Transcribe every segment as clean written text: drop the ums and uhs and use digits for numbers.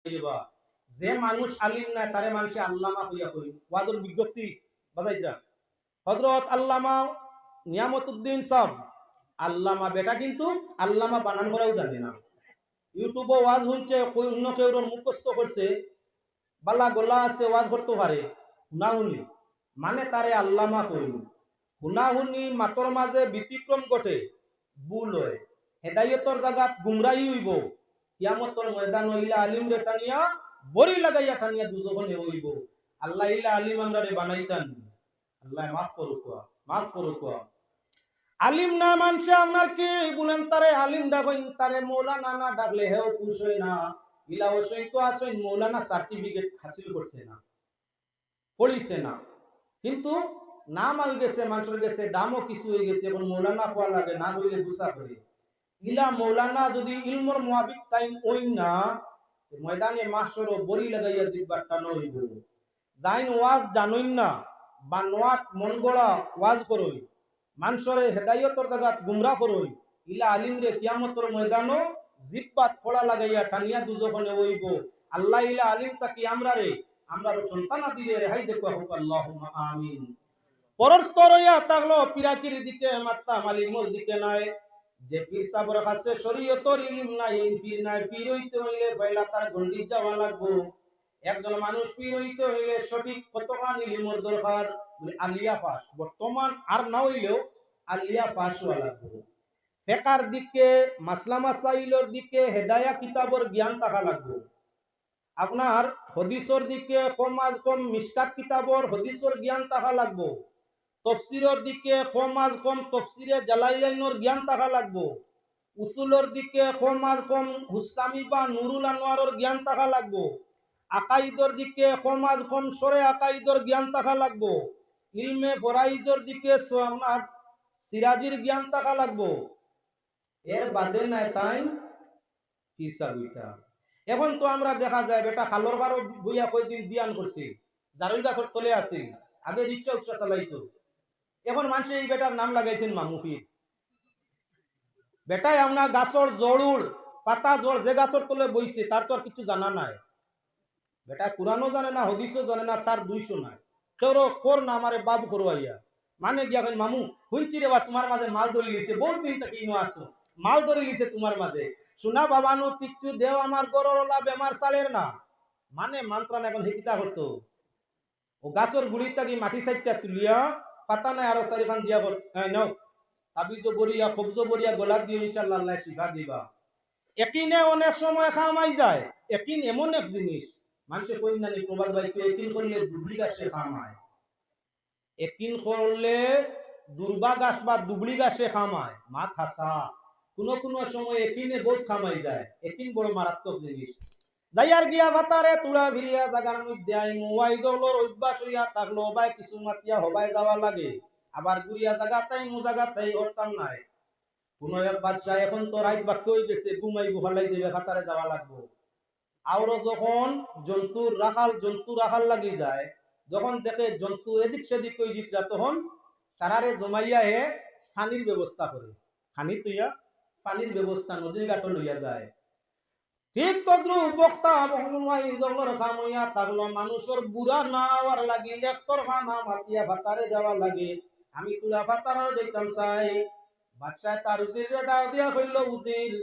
দিবা যে মানুষ আলিম না তারে মানুষে আল্লামা হইয়া কই ওয়াদুল বিজ্ঞপ্তি বাজাইতরা হযরত আল্লামা নিয়ামতুদ্দিন সাহেব আল্লামা বেটা কিন্তু আল্লামা বানান করাও জানে না। ইউটিউবে ওয়াজ হচ্ছে কই অন্য কেউ মুখস্থ করছে বালা গোলা আছে ওয়াজ করতে পারে হুনাহুনি মানে তারে আল্লামা কইল হুনাহুনি মাতর মাঝে ব্যতিক্রম ঘটে ভুল হয় হেদায়তর জায়গাত গুমরাহি হইব কিয়ামতর ময়দান হইলা আলিম রে টানিয়া বড়ি লাগাইয়া টানিয়া দুজনে হইব আল্লাহ ইলা আলিম আমরা রে বানাইতান আল্লাহ মাফ করুক মাফ করুক আলিম না মানছে আপনার কি বলেন তারে আলিম ডাকইন তারে মৌলানা না ডাকলে হেও খুশ হয় না ইলা অবশ্যই তো আসেন মৌলানা সার্টিফিকেট হাসিল করছে না পড়িছে না কিন্তু নাম হয়ে গেছে মানুষের গেছে দামও কিছু হয়ে গেছে এখন মৌলানা হওয়া লাগে না হইলে গুসা করে ইলা মৌলানা যদি ইলমর মুআবিক তাইন ওইন না ময়দানে মাসর বড়ি লাগাইয়া জিব্বাটা নইব জাইন ওয়াজ জানইন না বা নোয়াট মন গড়া ওয়াজ করই মানুষরে হেদায়তর জায়গাত গুমরা করই ইলা আলিম রে কিয়ামতর ময়দানো জিব্বাত ফোড়া লাগাইয়া টানিয়া দুজখনে হইব আল্লাহ ইলা আলিম তাকি আমরা সন্তান আদিরে রেহাই দেখো হোক আল্লাহুম্মা আমিন পরর স্তর হইয়া থাকলো পিরাকির দিকে মাত্তা মালিমর দিকে নাই যে পীর সাবর কাছে শরীয়তর ইলম নাই পীর নাই পীর হইতে হইলে পয়লা তার গন্ডি যাওয়া লাগবো একজন মানুষ পীর হইতে হইলে সঠিক কতখান ইলমর দরকার বলে আলিয়া পাস বর্তমান আর না হইলেও আলিয়া পাস হওয়া লাগবে ফেকার দিকে মাসলা মাসাইলর দিকে হেদায়া কিতাবর জ্ঞান থাকা লাগবে আপনার হদিসর দিকে কম আজ কম মিশকাত কিতাবর হদিসর জ্ঞান থাকা লাগবে তফসিরের দিকে কম আজ কম তফসিরে জালাইলাইনের জ্ঞান থাকা লাগবো উসুলের দিকে কম আজ কম হুসামি বা নুরুল আনোয়ারের জ্ঞান থাকা লাগবো আকাইদর দিকে কম আজ কম সরে আকাইদর জ্ঞান থাকা লাগবো ইলমে ফরাইজর দিকে আপনার সিরাজির জ্ঞান থাকা লাগবো এর বাদে নাই তাই ফিসা বুইতা এখন তো আমরা দেখা যায় বেটা খালর বারো বইয়া কয়দিন দিয়ান করছি জারুল গাছর তলে আছিল আগে রিক্সা উৎসা চালাইতো এখন মানুষ এই বেটার নাম লাগাইছেন মামুফির বেটাই আমরা গাছর জড়ুল পাতা জড় যে গাছর তলে বইছে তার তো আর কিছু জানা নাই বেটা কুরানো জানে না হদিসও জানে না তার 200 নাই কেউ কোর না আমারে বাবু করুয়াইয়া মানে গিয়া মামু শুনছি রে বা তোমার মাঝে মাল ধরে লিছে বহুত দিন থেকে ইনো আসো মাল ধরে লিছে তোমার মাঝে শোনা বাবানু কিচ্ছু দেও আমার গররলা বেমার সালের না মানে মান্ত্রান এখন হিকিতা করতো ও গাছর গুড়ি তাকি মাটি সাইডটা তুলিয়া পাতা নাই আরো চারিখান দিয়া বল নাও তাবিজ বরিয়া কবজ বরিয়া গলা দিয়ে ইনশাআল্লাহ আল্লাহ শিফা দিবা একিনে অনেক সময় খামাই যায় একিন এমন এক জিনিস মানুষে কই না প্রবাদ ভাই একিন করলে দুবলি গাছে খামায় একিন করলে দুর্বা গাছ বা দুবলি গাছে খামায় মা থাসা কোন সময় একিনে বহুত খামাই যায় একিন বড় মারাত্মক জিনিস যাইয়ার গিয়া ভাতারে তুলা ভিড়িয়া জাগার মধ্যে আই মোবাইল জলর অভ্যাস হইয়া থাকলো বাই কিছু মাতিয়া হবাই যাওয়া লাগে আবার গুড়িয়া জায়গাতাই মু জায়গাতাই হরতাম নাই কোন এক বাদশাহ এখন তো রাইত বাক্য হয়ে গেছে ঘুমাইবো ভালাই যাবে ভাতারে যাওয়া লাগবো আরো যখন জন্তু রাখাল লাগি যায় যখন দেখে জন্তু এদিক সেদিক কই জিতরা তখন সারারে জমাইয়া হে পানির ব্যবস্থা করে খানি তুইয়া পানির ব্যবস্থা নদীর ঘাট লইয়া যায় ঠিক তদ্রুপ বক্তা বহুমাই জগর খামইয়া থাকলো মানুষের বুড়া না হওয়ার লাগি একতর খানা মাতিয়া ভাতারে যাওয়া লাগে আমি তুলা ভাতারও যাইতাম চাই বাদশাহ তার উজির ডাক দিয়া কইল উজির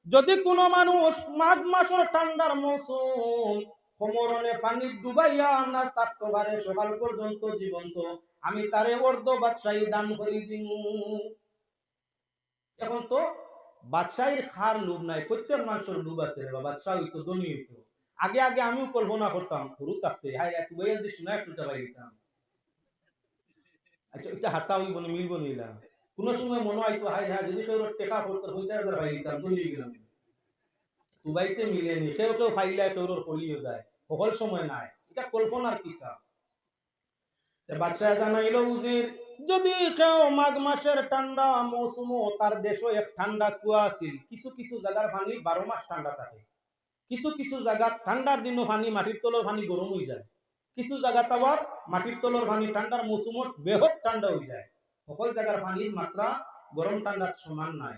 যদি কোনো মানুষ মাঘ মাসের ঠান্ডার মৌসুম কোমরনে পানি ডুবাইয়া আপনার তাত্তবারে সকাল পর্যন্ত জীবন্ত আমি তারে অর্ধ বাদশাহী দান করি দিমু এখন তো বাদশাহীর খার লোভ নাই প্রত্যেক মানুষের লোভ আছে রে বাদশাহ হইতো ধনী হইতো আগে আগে আমিও কল্পনা করতাম হুরু থাকতে হাই এত বইয়ের দিস না একটু টাকা দিতাম আচ্ছা এটা হাসা হইব না মিলব নিলাম কোন সময় মনে হয়তো হাই হ্যাঁ যদি কেউ টেকা করতো 50,000 ভাই দিতাম ধনী হয়ে গেলাম দুবাইতে মিলেনি কেউ কেউ ফাইলা কেউ করিয়ে যায় সকল সময় নাই এটা কল্পনার কিসা বাদশাহ জানাইল উজির যদি কেউ মাঘ মাসের ঠান্ডা মৌসুম তার দেশও এক ঠান্ডা কুয়া আছিল কিছু কিছু জায়গার পানি 12 মাস ঠান্ডা থাকে কিছু কিছু জায়গা ঠান্ডার দিনও পানি মাটির তলর পানি গরম হয়ে যায় কিছু জায়গাত আবার মাটির তলর পানি ঠান্ডার মৌসুমত বেহত ঠান্ডা হয়ে যায় সকল জায়গার পানির মাত্রা গরম ঠান্ডার সমান নাই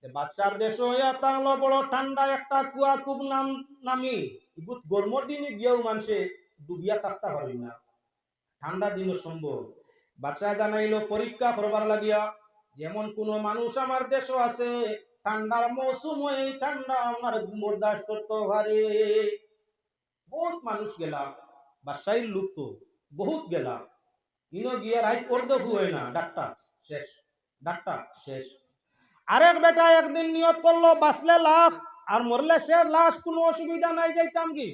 বাদশার দেশ হইয়া তাহলো বড় ঠান্ডা একটা কুয়া খুব নামি ইগুত গরমর দিনে গিয়েও মানুষে ডুবিয়া থাকতে পারি না, ঠান্ডার দিনও সম্ভব। বাদশা জানাইলো পরীক্ষা করবার লাগিয়া, যেমন কোন মানুষ আমার দেশও আছে ঠান্ডার মৌসুম এই ঠান্ডা আমার বরদাস্ত করতে পারে। বহুত মানুষ গেলাম, বাদশাহীর লোক তো বহুত গেলাম, ইনো গিয়া রাইত অর্ধ হয় না, ডাক্তার শেষ, ডাক্তার শেষ। আরেক বেটা একদিন নিয়ত করলো বাঁচলে লাখ আর মরলে সে লাশ, কোনো অসুবিধা নাই, যাইতাম কি।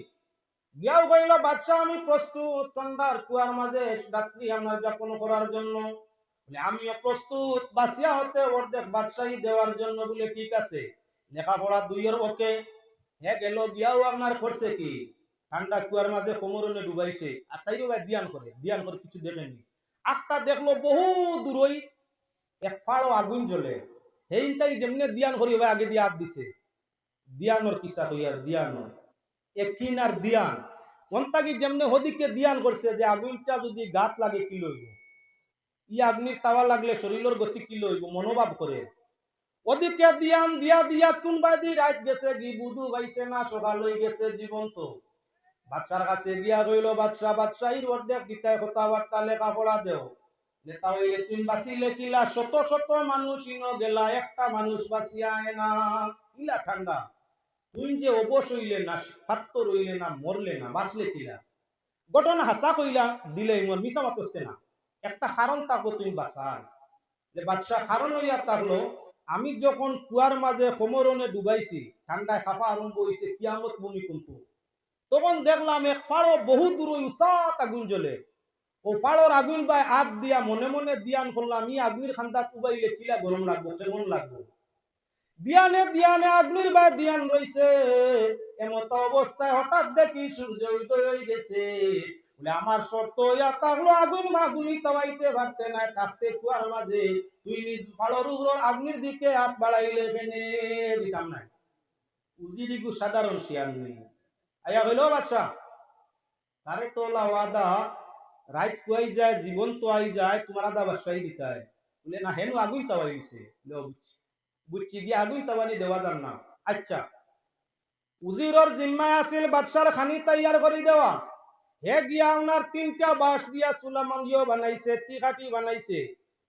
গিয়াও কইল বাদশাহ আমি প্রস্তুত ঠান্ডার কুয়ার মাঝে রাত্রি আপনার যাপন করার জন্য। বলে আমিও প্রস্তুত বাসিয়া হতে অর্ধেক বাদশাহী দেওয়ার জন্য। বলে ঠিক আছে, লেখাপড়া দুইয়ের ওকে। হ্যাঁ গেল গিয়াও আপনার করছে কি, ঠান্ডা কুয়ার মাঝে কোমরনে ডুবাইছে আর সাইডে ভাই দিয়ান করে কিছু দেখেনি। আস্তা দেখলো বহু দূরই এক ফাড়ো আগুন জ্বলে, হেইনটাই যেমনে দিয়ান করি ভাই আগে দিয়ে হাত দিছে। দিয়ানোর কিসা হইয়ার দিয়ানোর একিন আর দিয়ান অন্তাকি যেমনে হদিকে দিয়ান করছে যে আগুনটা যদি গাত লাগে কি লইব, ই আগুনের তাওয়া লাগলে শরীরের গতি কি লইব মনোভাব করে। ওদিকে দিয়ান দিয়া দিয়া কোন বাদি রাত গেছে গি বুধু বাইছে না সকাল হয়ে গেছে জীবন্ত। বাদশার কাছে গিয়া কইল বাদশাহ, বাদশাহীর অর্ধেক দিতায় কথাবার্তা লেখাপড়া দেও, নেতা হইলে তুমি বাঁচিলে কিলা, শত শত মানুষ ইনো গেলা একটা মানুষ বাঁচিয়া না, ইলা ঠান্ডা তুই যে অবশ হইলে না, ফাত্ত রইলে না, মরলে না, বাঁচলে কিলা। ঘটনা হাসা কইলা দিলে ইমন মিশা বাতস্তে না, একটা কারণ থাকবো তুমি বাঁচার। যে বাদশাহ কারণ হইয়া থাকলো, আমি যখন কুয়ার মাঝে সমরণে ডুবাইছি ঠান্ডায় খাফা আরম্ভ হয়েছে কিয়ামত ভূমিকম্প, তখন দেখলাম এক ফাড়ো বহু দূর উসাত আগুন জ্বলে। ও ফাড়োর আগুন বাই হাত দিয়া মনে মনে দিয়ান করলাম, ই আগুনের খান্দা উবাইলে কিলা গরম লাগবো, কেমন লাগবো। দিয়ানে দিয়ানে আগ্নির বা দিয়ান রইছে, এমত অবস্থায় হঠাৎ দেখি সূর্য উদয় হয়ে গেছে। বলে আমার শর্ত ইয়া থাকলো আগুন মাগুনি তাওয়াইতে পারতে না থাকতে কুয়ার মাঝে, তুই নিজ ফাড়র উপর আগ্নির দিকে হাত বাড়াইলে ফেনে দিতাম না। উজিরিগু সাধারণ শিয়ার নেই। আয়া হইল বাদশাহ তারে তো লাওয়াদা রাইত কুয়াই যায় জীবন তো আই যায়, তোমার আদা বাদশাহী দিতায়। বলে না হেনু আগুন তাওয়াই দিছে। বুঝছি বুঝছি গিয়ে আগুন তাবানি দেওয়া যান না। আচ্ছা, উজিরর জিম্মায় আছিল বাদশার খানি তৈয়ার করে দেওয়া। হে গিয়া ওনার 3টা বাঁশ দিয়া সুলামাঙ্গিও বানাইছে, তিকাটি বানাইছে,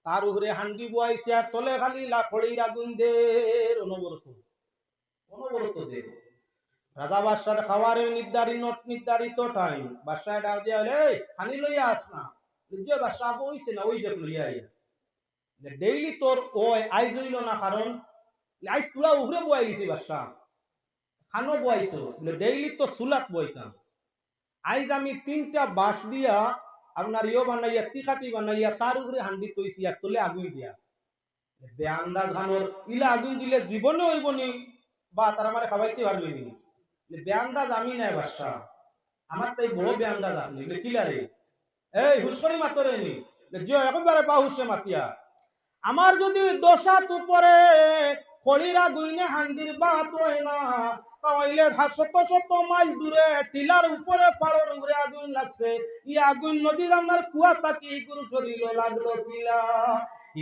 তার উপরে হান্ডি বুয়াইছে আর তলে খালি লাখড়ির আগুন দের অনবরত অনবরত দে। রাজা বাদশার খাওয়ারের নির্ধারিত টাইম, বাদশাহ ডাক দিয়া হলে খানি লইয়া আস না। যে বাদশাহ বইছে না ওই যে লইয়া আইয়া, ডেইলি তোর ওই আইজ হইল না, কারণ আইজ তুরা উপরে বয়াই দিছি বাদশাহ, খানো বয়াইছো ডেইলি তো সুলাত বইতাম। আইজ আমি 3টা বাঁশ দিয়া আপনার ইয়ে বানাইয়া তিকাটি বানাইয়া তার উপরে হান্ডি তৈছি আর তোলে আগুন দিয়া। বেআন্দাজ খানোর ইলা আগুন দিলে জীবনে হইব নি, বা তার আমার খাওয়াইতে পারবে নি। বেআন্দাজ আমি নাই বাদশাহ, আমার তাই বড় বেআন্দাজ আপনি কিলারে, এই হুসকরি মাতরে নি যে একেবারে বা হুসে মাতিয়া। আমার যদি দশাত উপরে খড়িরা গুইনে হান্ডির বাত হয় না, তাহলে শত শত মাইল দূরে টিলার উপরে পাড়ের উপরে আগুন লাগছে। ই আগুন নদীর আমার কুয়া তাকি গুরু চলিল লাগলো কিলা।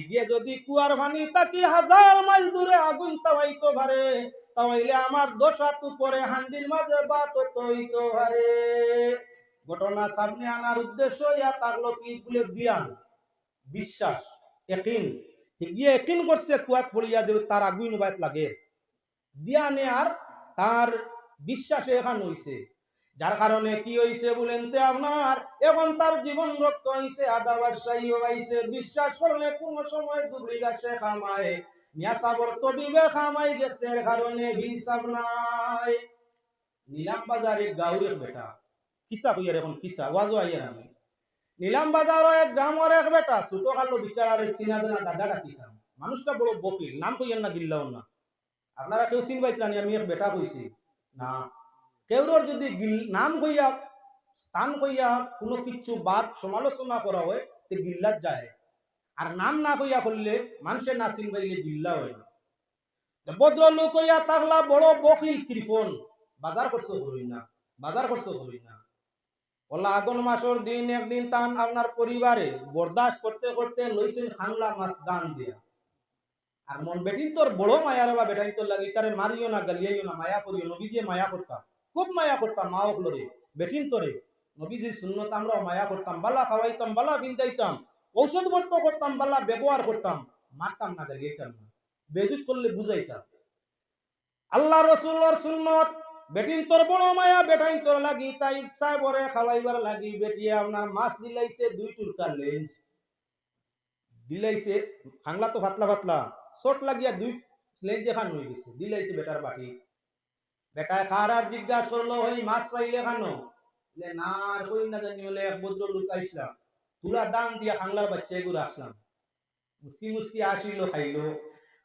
গিয়ে যদি কুয়ার ভানি তাকি 1000 মাইল দূরে আগুন তাওয়াইতো পারে, তাহলে আমার দশাত উপরে হান্ডির মাঝে বাত হইতো পারে। ঘটনা সামনে আনার উদ্দেশ্য ইয়া থাকলো কি বলে দিয়ান বিশ্বাস একিন। গিয়ে একিন করছে কুয়াত পড়িয়া যে তার আগুন বাইত লাগে, দিয়ানে আর তার বিশ্বাসে এখন হইছে। যার কারণে কি হইছে বলেন তে আপনার এখন তার জীবন রক্ষা হইছে, আদা বাদশাহী হইছে। বিশ্বাস করলে কোন সময় দুবড়ি গাছে খামায়, মিয়াসাবর তবিবে খামাই গেছে, এর কারণে হিসাব নাই। নিলাম বাজারে গাউরের বেটা কিসা কইয়ার এখন কিসা ওয়াজও আইয়ার আমি। নিলাম বাজার এক গ্রামের এক বেটা ছোট কালো বিচারার চিনা দেনা দাদা ডাকিতাম। মানুষটা বড় বকিল, নাম কইয়েন না গিল্লাও না। আপনারা কেউ চিনবাইতানি আমি এক বেটা কইছি না। কেউর যদি নাম কইয়া স্থান কইয়া কোনো কিছু বাদ সমালোচনা করা হয় তে গিল্লাত যায়, আর নাম না কইয়া করলে মানুষের না চিনবাইলে গিল্লা হয় না। ভদ্রলোক কইয়া তাগলা বড় বকিল কৃপন, বাজার করছো করি না, বাজার করছো করি না। ওলা আগুন মাসের দিন একদিন তান আপনার পরিবারে বরদাস্ত করতে করতে লইছেন খাংলা মাছ দান দিয়া। আর মন বেটিন তোর বড় মায়া রে বা বেটাইন তোর লাগি তারে মারিও না গালিয়াইও না মায়া করিও নবী যে মায়া করতাম খুব মায়া করতাম মা ওগুলোরে বেটিন তোরে নবীজির সুন্নত আমরা মায়া করতাম বালা খাওয়াইতাম বালা বিন্দাইতাম ঔষধ বর্ত করতাম বালা ব্যবহার করতাম মারতাম না গালিয়াইতাম না বেজুত করলে বুঝাইতাম আল্লাহ রসুল্লর সুন্নত বেটিন তোর বড় মায়া বেটাইন তোর লাগি তাই ইচ্ছা বরে খাওয়াইবার লাগি বেটিয়ে আপনার মাছ দিলাইছে 2 টুরকার লেঞ্জ দিলাইছে খাংলা তো পাতলা পাতলা শর্ট লাগিয়া 2 লেঞ্জ খান হয়ে গেছে দিলাইছে বেটার বাটি বেটায় খার আর জিজ্ঞাসা করলো ওই মাছ পাইলে খানো বলে না আর কই না জানি হলে এক বদ্র লোক আইসলাম তুলা দান দিয়া খাংলার বাচ্চা এগুলো আসলাম মুস্কি মুস্কি আসিল খাইলো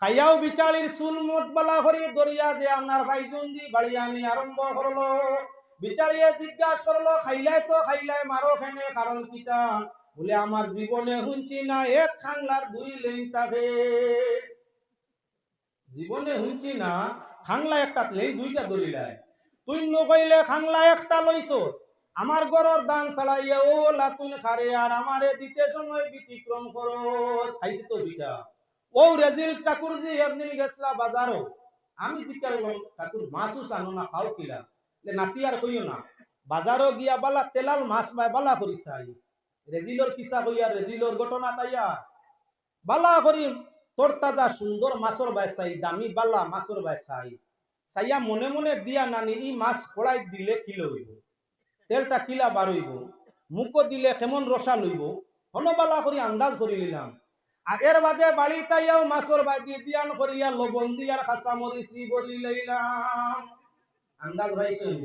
খাইয়াও বিচালির চুল মোট বালা করে দরিয়া যে আপনার ভাইজন দি বাড়িয়ানি আরম্ভ করলো বিচারিয়ে জিজ্ঞাসা করলো খাইলাই মারো খেনে কারণ কিতা বলে আমার জীবনে হুঁচি না এক খাংলার 2 লেন তাবে জীবনে হুঁচি না খাংলা একটা লেন 2টা দরিলায় তুই নকইলে খাংলা একটা লইছ আমার গরর দান ছাড়াইয়া ও লাতুন খারে আর আমারে দিতে সময় ব্যতিক্রম খরচ খাইছি তো বিটা ও রেজিল ঠাকুর জি একদিন গেছলা বাজারও আমি জিজ্ঞাসা করলাম ঠাকুর মাছও আনো না খাও কিলা নাতি আর কইও না বাজারও গিয়া বালা তেলাল মাছ পায় বালা করি চাই রেজিলর কিসা কইয়া রেজিলর ঘটনা তাইয়া বালা করি তোর তাজা সুন্দর মাছর বাই চাই দামি বালা মাছর বাই চাই চাইয়া মনে মনে দিয়া নানি ই মাছ কড়াই দিলে কিলো হইব তেলটা কিলা বার হইব মুখো দিলে কেমন রসা লইব হনবালা করি আন্দাজ করি নিলাম আগের বাদে বাড়ি তাইয়াও মাছর বাদি দিয়ান করিয়া লবণ দিয়ার খাসা মরিচ দি বরি লইলাম আন্দাজ ভাইছেন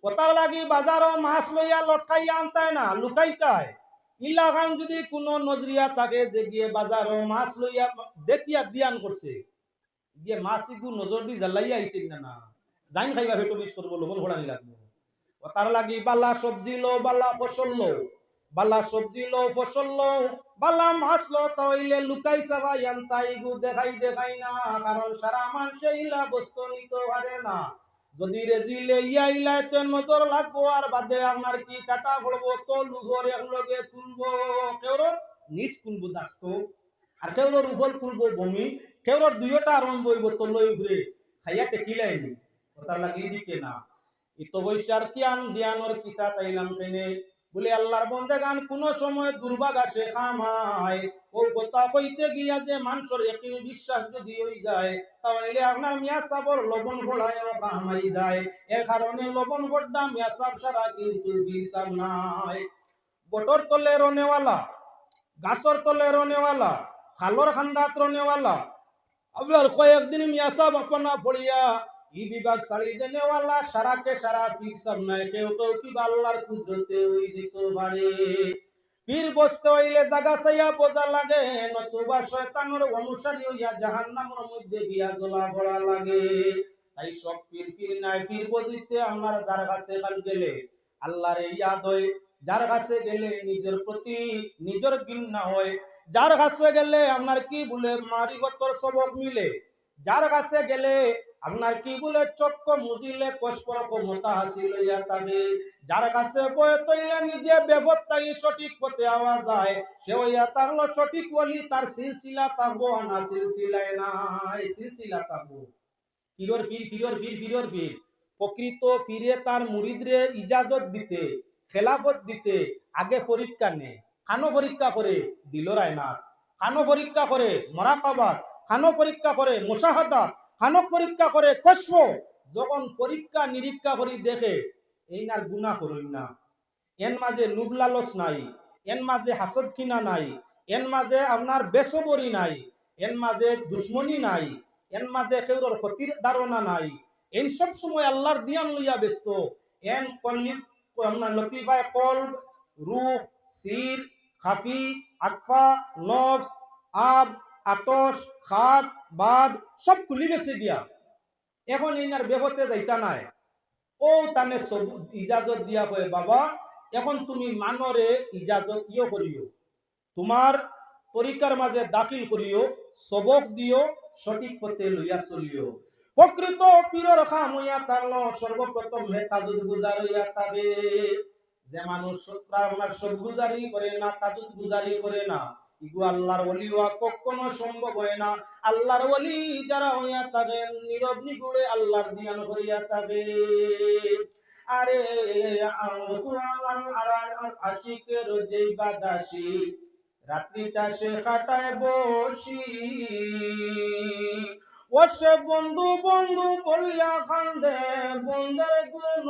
কথার লাগি বাজারও মাছ লইয়া লটকাইয়া আনতায় না লুকাইতায় ইলাকান যদি কোনো নজরিয়া থাকে যে গিয়ে বাজারও মাছ লইয়া দেখিয়া দিয়ান করছে গিয়ে মাছ ইগু নজর দি জ্বালাইয়া আইছিল না জাইন খাইবা ভেটো বিষ করবো লবণ ঘোড়ানি লাগবে তার লাগি বালা সবজি লো বালা ফসল লো বালা সবজি লো ফসল লো বালা মাছ লো তাইলে লুকাই সবাই আনতাই গু দেখাই না কারণ সারা মানুষ ইলা বস্তু নিতে পারে না যদি রেজিলে ইয়াইলাই তো নজর লাগবো আর বাদে আপনার কি টাটা পড়বো তো লুগর একলগে তুলবো কেউর নিচ কুলবো দাস্ত আর কেউর উপর কুলবো বমি কেউর 2টা আরম্ভ হইব তো লই ঘুরে খাইয়া টেকিলাইনি তার লাগি দিকে না ইতো বৈশার কিয়ান দিয়ানোর কিসা তাইলাম কেনে বলে আল্লাহর বন্দেগান কোন সময় দুর্ভাগ আসে খামায় ও কথা কইতে গিয়া যে মানুষের একদিন বিশ্বাস যদি হই যায় তাহলে আপনার মিয়া সাবর লবণ ফোড়ায় কামাই যায় এর কারণে লবণ ফোড়া মিয়া সাব সারা কিন্তু হিসাব নাই বটর তলে রনেওয়ালা গাছর তলে রনেওয়ালা খালর খান্দাত রনেওয়ালা আপনার কয়েকদিন মিয়া সাব আপনা ফড়িয়া ই বিভাগ ছাড়ি দেনেওয়ালা সারা কে সারা ফির সব নাই কেউ কি আল্লাহর কুদরতে হই যেত পারে ফির বসতে হইলে জায়গা চাইয়া বোঝা লাগে নতুবা শয়তানের অনুসারী হইয়া জাহান্নামের মধ্যে গিয়া জ্বলা পড়া লাগে তাই সব ফির নাই ফির বজিতে আমার যার কাছে কাল গেলে আল্লাহর ইয়াদ হয় যার কাছে গেলে নিজের প্রতি নিজের ঘৃণা হয় যার কাছে গেলে আপনার কি বলে মারিগতর সবক মিলে যার কাছে গেলে আপনার কি বলে চক্ক মুজিলে কষ্পর ক্ষমতা হাসিল হইয়া থাকে যার কাছে বয়ে তৈলে নিজে বেভত্তাই সঠিক পথে আওয়া যায় সে হইয়া তারলো সঠিক বলি তার সিলসিলা থাকবো না সিলসিলায় নাই সিলসিলা থাকবো ফিরর ফির প্রকৃত ফিরে তার মুরিদরে ইজাজত দিতে খেলাফত দিতে আগে পরীক্ষা নেয় খানো পরীক্ষা করে দিল রায়নার খানো পরীক্ষা করে মরাকাবাত খানো পরীক্ষা করে মুশাহাদাত খানো পরীক্ষা করে কসম যখন পরীক্ষা নিরীক্ষা করি দেখে এই নার গুনাহ করই না এর মাঝে লুভ লালস নাই এর মাঝে হাসদ কিনা নাই এর মাঝে আপনার বেসবরি নাই এর মাঝে দুশ্মনী নাই এর মাঝে কেউর ক্ষতির ধারণা নাই এই সব সময় আল্লাহর দিয়ান লইয়া ব্যস্ত এন কল্লি আপনার লতিফায় কলব রূহ সির খাফি আকফা নফস আব আতশ খাদ বাদ সব খুলি গেছে দিয়া এখন ইনার বেহতে যাইতা নাই ও তানে সব ইজাজত দিয়া কয় বাবা এখন তুমি মানরে ইজাজত ইয়ে করিও তোমার তরিকার মাঝে দাখিল করিও সবক দিও সঠিক পথে লইয়া চলিও প্রকৃত পীরের কাম হইয়া থাকলো সর্বপ্রথম হে তাজুদ গুজার হইয়া থাকে যে মানুষ আপনার সব গুজারি করে না তাজুদ গুজারি করে না ইগু আল্লাহর ওলি হওয়া কখনো সম্ভব হয় না। আল্লাহর ওলি যারা হইয়া থাকেন নীরব নিগুড়ে আল্লাহর ধ্যান করিয়া থাকে। আরে আশিকের যেই বাদাসি রাত্রিটা সে কাটায় বসি, ও সে বন্ধু বন্ধু বলিয়া কান্দে বন্ধের গুণ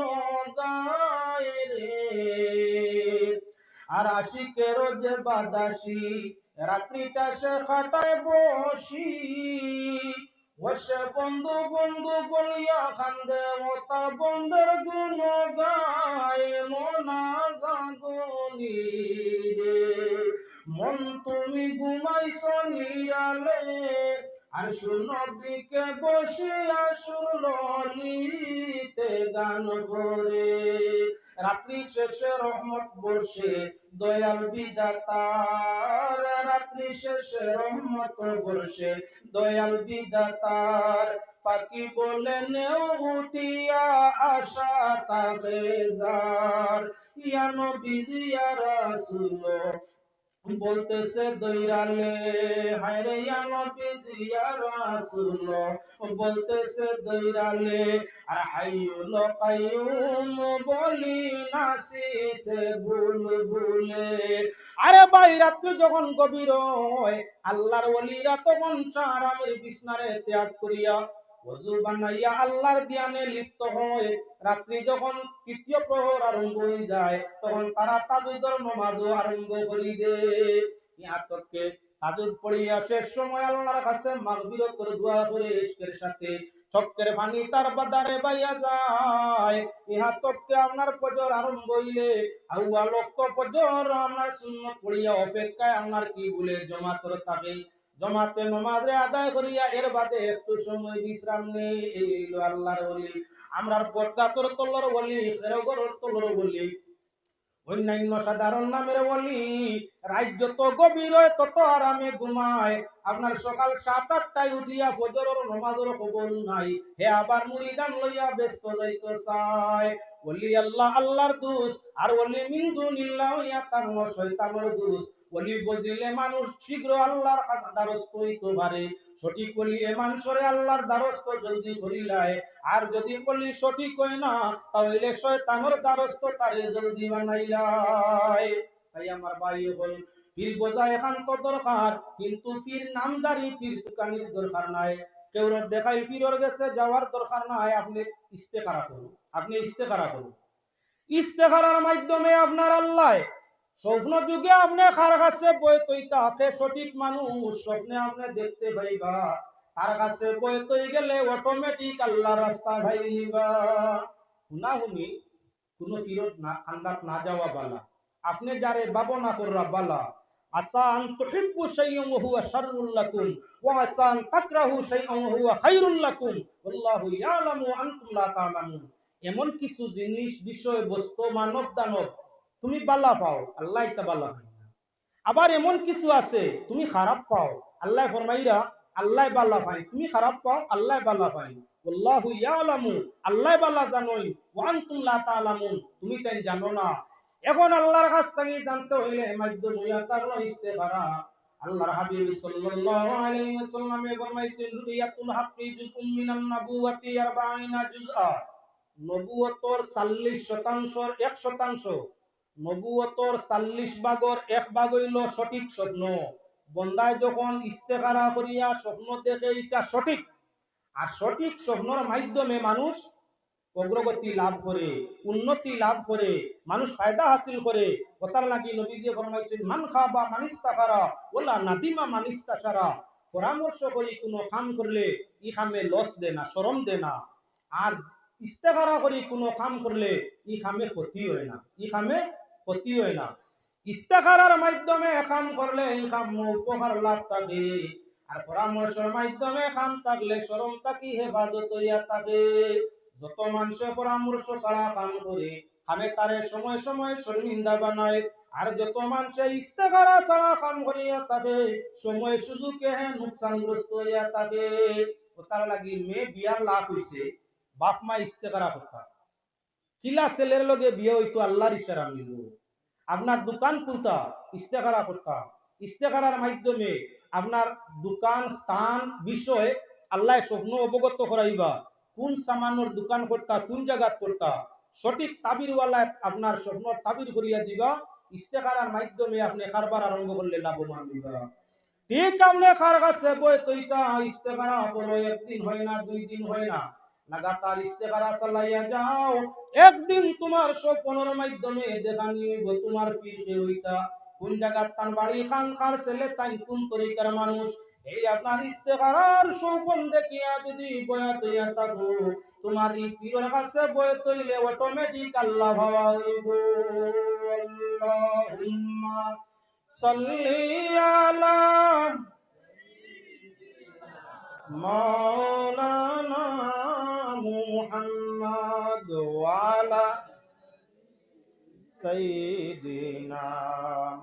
গায় রে। আর আশিকের যে বাদাসি রাত্রিটা সে কাটায় বসি, ও সে বন্ধু বন্ধু বলিয়া কান্দে ও তার বন্ধের গুণ গায় মনা জাগনি রে। মন তুমি ঘুমাইছ নিরালে আর সুনবীকে বসিয়া সুরলিতে গান করে। রাত্রি শেষে রহমত বর্ষে দয়াল বিধাতার, রাত্রি শেষে রহমত বর্ষে দয়াল বিধাতার। ফাঁকি বলে নেও উঠিয়া আশা তাকে যার, ইয়া নবীজি ইয়া রাসূল বলতেছে দৈরালে, হায়রে ইয়া নবীজি ইয়া রাসূল বলতেছে দৈরালে। আর হাইয়ুল কাইয়ুম বলি নাসিছে বুলবুলে। আরে ভাই রাত্রি যখন গভীর হয় আল্লাহর ওলিরা তখন আরামের বিছনারে ত্যাগ করিয়া ওযু বানাইয়া আল্লাহর ধ্যানে লিপ্ত হয়। রাত্রি যখন তৃতীয় প্রহর আরম্ভ হয়ে যায় তখন তারা তাজুদের নামাজও আরম্ভ করি দে। ইহাতকে তাজুদ পড়িয়া শেষ সময় আল্লাহর কাছে মাগফিরাতের দোয়া করে ইশকের সাথে চক্কের পানি তার বাদারে বাইয়া যায়। ইহাতকে আপনার ফজর আরম্ভ হইলে আউয়াল ওয়াক্ত ফজর আপনার সুন্নাত পড়িয়া অপেক্ষায় আপনার কি বলে জমাতর থাকে। জমাতে নামাজে আদায় করিয়া এর বাদে একটু সময় বিশ্রাম নেই। এই হইল আল্লাহর ওলি। আমরার বটগাছর তলর ওলি, খেরগরের তলর ওলি, অন্যান্য সাধারণ নামের ওলি রাত যত গভীর হয় তত আরামে ঘুমায়। আপনার সকাল 7-8টায় উঠিয়া ফজরের নামাজের খবর নাই, হে আবার মুরিদান লইয়া ব্যস্ত যাইতে চায়। ওলি আল্লাহ আল্লাহর দোস্ত, আর ওলি মিন দুনিল্লাহ হইয়া তার শয়তানের দোস্ত। ওলি বুঝিলে মানুষ শীঘ্র আল্লাহর দ্বারস্থ হইতে পারে। সঠিক ওলি মানুষরে আল্লাহর দ্বারস্থ জলদি করিলায়। আর যদি বলি সঠিক হয় না তাহলে শয়তানের দ্বারস্থ তারে জলদি বানাইলায়। তাই আমার ভাই বল পীর বোঝা একান্ত দরকার, কিন্তু পীর নামদারি পীর তুকানির দরকার নাই। কেউ দেখাই পীরর গেছে যাওয়ার দরকার নাই। আপনি ইস্তেখারা করুন, আপনি ইস্তেখারা করুন। ইস্তেখারার মাধ্যমে আপনার আল্লাহ স্বপ্ন যুগে আপনি কার কাছে বই তৈতা আপনি সঠিক মানুষ স্বপ্নে আপনি দেখতে পাইবা। তার কাছে বই তৈ গেলে অটোমেটিক আল্লাহ রাস্তা ভাইলিবা। হুনা হুনি কোন ফিরত না আন্দাত না যাওয়া বালা। আপনি যারে ভাবনা কররা বালা। আসান তুহিব্বু শাইয়্যান ওয়া হুয়া শাররুল লাকুম ওয়া আসান তাকরাহু শাইয়্যান ওয়া হুয়া খায়রুল লাকুম আল্লাহু ইয়ালামু আনতুম লা তা'লামুন। এমন কিছু জিনিস বিষয় বস্তু মানব দানব তুমি বালা পাও, আল্লাহ তা বালা পায় না। আবার এমন কিছু আছে তুমি খারাপ পাও, আল্লাহ ফরমাইরা আল্লাহ বালা পায়, তুমি খারাপ পাও আল্লাহ বালা পায়। আল্লাহু ইয়ালামু আল্লাহ বালা জানোই, ওয়া আনতুম লা তা'লামুন তুমি তাই জানো না। এখন আল্লাহর কাছ থেকে জানতে হইলে মাধ্যম হইয়া তাহলে ইস্তেখারা। আল্লাহর হাবিব সাল্লাল্লাহু আলাইহি ওয়াসাল্লাম ফরমাইছেন রুয়াতুল হাক্কি জুজউম মিনান নাবুওয়াতি 40 জুজআ। নবুয়তর 40% 1%। নবুয়তর 40 ভাগর 1 ভাগ হইল সঠিক স্বপ্ন। বন্দায় যখন ইস্তেখারা করিয়া স্বপ্ন দেখে এটা সঠিক, আর সঠিক স্বপ্নের মাধ্যমে মানুষ অগ্রগতি লাভ করে, উন্নতি লাভ করে, মানুষ ফায়দা হাসিল করে। কথার লাগি নবীজি ফরমাইছেন মান খাবা মানিস্তাখারা ওলা নাদিমা মানিস্তাশারা। পরামর্শ করি কোনো কাম করলে ই কামে লস দে না, শরম দে না। আর ইস্তেখারা করি কোনো কাম করলে ই কামে ক্ষতি হয় না, ই কামে ক্ষতি হয় না। ইস্তেখারার মাধ্যমে কাম করলে ই কাম উপকার লাভ থাকে। আর পরামর্শের মাধ্যমে কাম থাকলে শরম থাকি হেফাজত হইয়া থাকে। যত মানুষে পরামর্শ ছাড়া কাম করে কামে তারে সময় সময় শর্মিন্দা বানায়। আর যত মানুষে ইস্তেখারা ছাড়া কাম করিয়া থাকে সময় সুযোগে নুকসানগ্রস্ত হইয়া থাকে। তার লাগি মেয়ে বিয়ার লাভ হইছে বাপ মা ইস্তেখারা করতা। কিলা ছেলের লগে বিয়ে হইতো আল্লাহর ইশারা মিলব। আপনার দোকান খুলতা ইস্তেখারা করতা। ইস্তেখারার মাধ্যমে আপনার দোকান স্থান বিষয় আল্লাহ স্বপ্ন অবগত করাইবা, কোন সামানোর দোকান করতা, কোন জায়গাত করতা, সঠিক তাবিরওয়ালা আপনার স্বপ্ন তাবির করিয়া দিবা। ইস্তেখারার মাধ্যমে আপনি কারবার আরম্ভ করলে লাভবান হইবা। ঠিক আপনি কার কাছে বই তৈতা ইস্তেখারা করো, একদিন হয় না, 2 দিন হয় না, লাগাতার ইস্তেখারা চালাইয়া যাও। একদিন তোমার স্বপ্নের মাধ্যমে দেখা নিব তোমার পীরকে হইতা, কোন জায়গার তান বাড়ি, খানকার ছেলে, তাই কোন তরিকার মানুষ। এই আপনার ইস্তেখারার স্বপ্ন দেখিয়া যদি বয়াত হইয়া থাকো, তোমার এই পীরের কাছে বয়াত হইলে অটোমেটিক আল্লাহ ভাবা হইব। আল্লাহুম্মা সাল্লি আলা মাওলানা মুহাম্মদ ওয়া আলা সাইয়্যিদিনা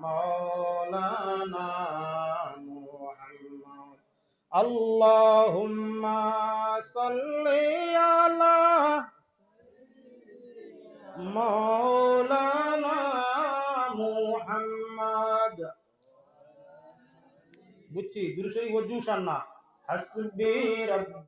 মাওলানা মুহাম্মদ। আল্লাহুম্মা সাল্লি আলা মাওলানা মুহাম্মদ। বুঝছি দুরূদ শরীফ ওযু শান না। হাসবি রাব্বি